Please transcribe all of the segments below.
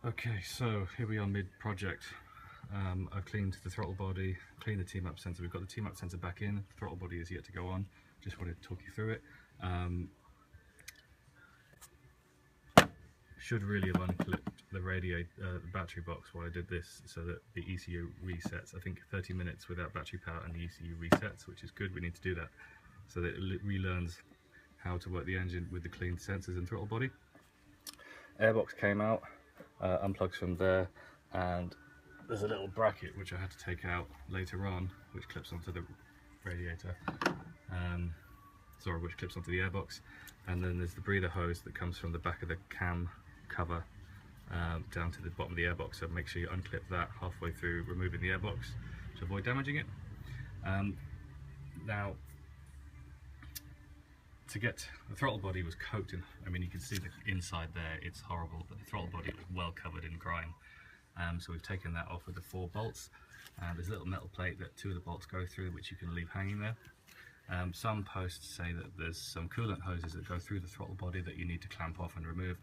Okay, so here we are mid-project. I've cleaned the throttle body, cleaned the TMap sensor. We've got the TMap sensor back in, the throttle body is yet to go on. Just wanted to talk you through it. Should really have unclipped the the battery box while I did this so that the ECU resets. I think 30 minutes without battery power and the ECU resets, which is good. We need to do that so that it relearns how to work the engine with the cleaned sensors and throttle body. Airbox came out, unplugs from there, and there's a little bracket which I had to take out later on, which clips onto the radiator, which clips onto the airbox, and then there's the breather hose that comes from the back of the cam cover down to the bottom of the airbox, so make sure you unclip that halfway through removing the airbox to avoid damaging it. Now, to get the throttle body was coated in, I mean you can see the inside there, it's horrible, but the throttle body was well covered in grime. So we've taken that off with the 4 bolts. There's a little metal plate that 2 of the bolts go through, which you can leave hanging there. Some posts say that there's some coolant hoses that go through the throttle body that you need to clamp off and remove.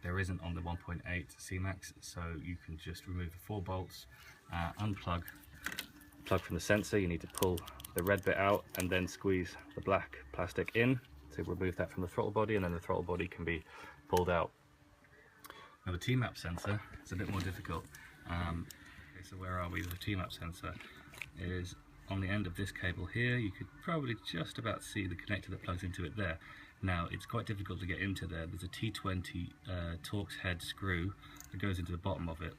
There isn't on the 1.8 C-Max, so you can just remove the 4 bolts, plug from the sensor. You need to pull the red bit out and then squeeze the black plastic in to remove that from the throttle body, and then the throttle body can be pulled out. Now the TMap sensor is a bit more difficult. Okay, so where are we? The TMap sensor is on the end of this cable here. You could probably just about see the connector that plugs into it there. Now it's quite difficult to get into there. There's a T20 Torx head screw that goes into the bottom of it.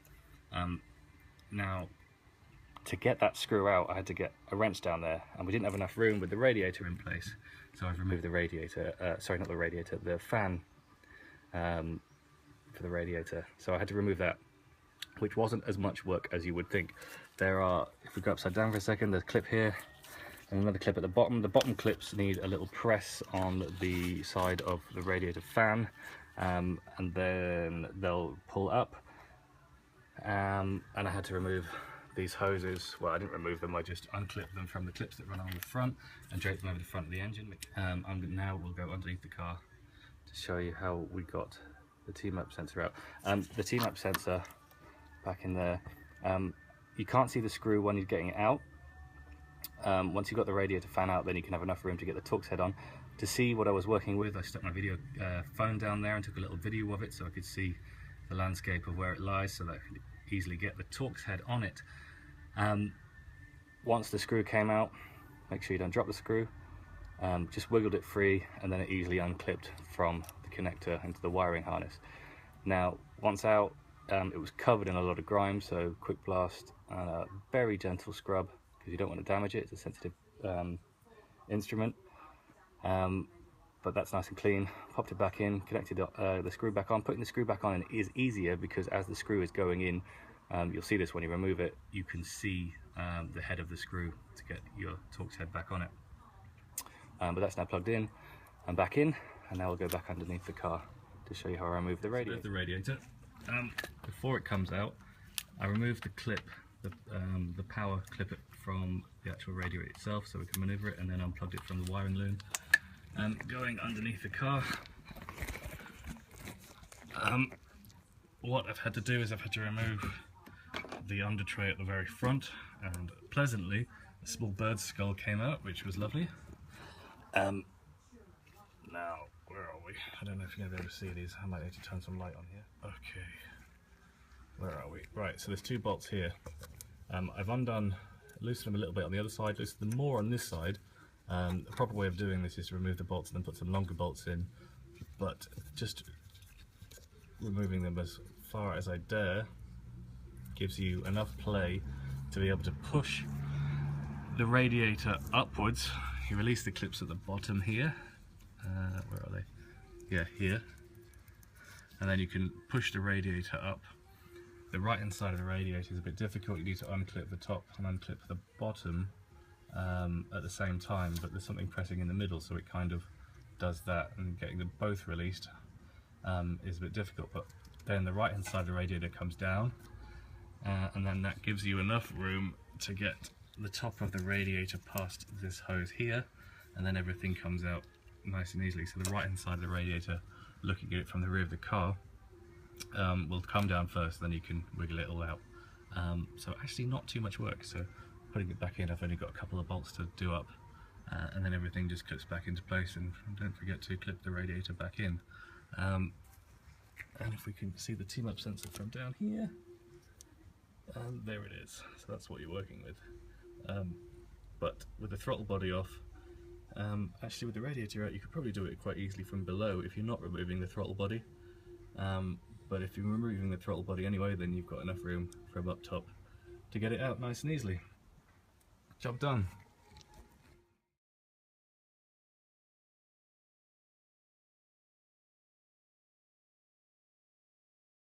Now to get that screw out, I had to get a wrench down there, and we didn't have enough room with the radiator in place, so I've removed the radiator, sorry, not the radiator, the fan for the radiator. So I had to remove that, which wasn't as much work as you would think. There are, if we go upside down for a second, there's a clip here and another clip at the bottom. The bottom clips need a little press on the side of the radiator fan, and then they'll pull up. And I had to remove these hoses. Well, I didn't remove them, I just unclipped them from the clips that run along the front and draped them over the front of the engine. Now we'll go underneath the car to show you how we got the TMap sensor out. The TMap sensor back in there, you can't see the screw when you're getting it out. Once you've got the radiator fan out, then you can have enough room to get the Torx head on. To see what I was working with, I stuck my video phone down there and took a little video of it so I could see the landscape of where it lies, so that I could easily get the Torx head on it. Once the screw came out, make sure you don't drop the screw, just wiggled it free, and then it easily unclipped from the connector into the wiring harness. Now once out, it was covered in a lot of grime, so quick blast and a very gentle scrub, because you don't want to damage it. It's a sensitive instrument, but that's nice and clean. Popped it back in, connected the screw back on. Putting the screw back on is easier because as the screw is going in, you'll see this when you remove it, you can see the head of the screw to get your Torx head back on it. But that's now plugged in and back in, and now we'll go back underneath the car to show you how I remove the radiator. So the radiator. Before it comes out, I removed the clip, the power clip from the actual radiator itself so we can maneuver it, and then unplugged it from the wiring loom. Going underneath the car, what I've had to do is I've had to remove the under tray at the very front, and pleasantly a small bird's skull came out, which was lovely. Now, where are we? I don't know if you're going to be able to see these. I might need to turn some light on here. Okay, where are we? Right, so there's 2 bolts here. I've loosened them a little bit on the other side, loosened them more on this side. The proper way of doing this is to remove the bolts and then put some longer bolts in, but just removing them as far as I dare gives you enough play to be able to push the radiator upwards. You release the clips at the bottom here, where are they? Yeah, here, and then you can push the radiator up. The right hand side of the radiator is a bit difficult. You need to unclip the top and unclip the bottom at the same time, but there's something pressing in the middle, so it kind of does that, and getting them both released is a bit difficult. But then the right hand side of the radiator comes down, and then that gives you enough room to get the top of the radiator past this hose here, and then everything comes out nice and easily. So the right hand side of the radiator, looking at it from the rear of the car, will come down first, then you can wiggle it all out. So actually not too much work. So putting it back in, I've only got a couple of bolts to do up, and then everything just clips back into place. And don't forget to clip the radiator back in. And if we can see the TMap sensor from down here, and there it is. So that's what you're working with. But with the throttle body off, actually with the radiator out, you could probably do it quite easily from below if you're not removing the throttle body. But if you're removing the throttle body anyway, then you've got enough room from up top to get it out nice and easily. Job done.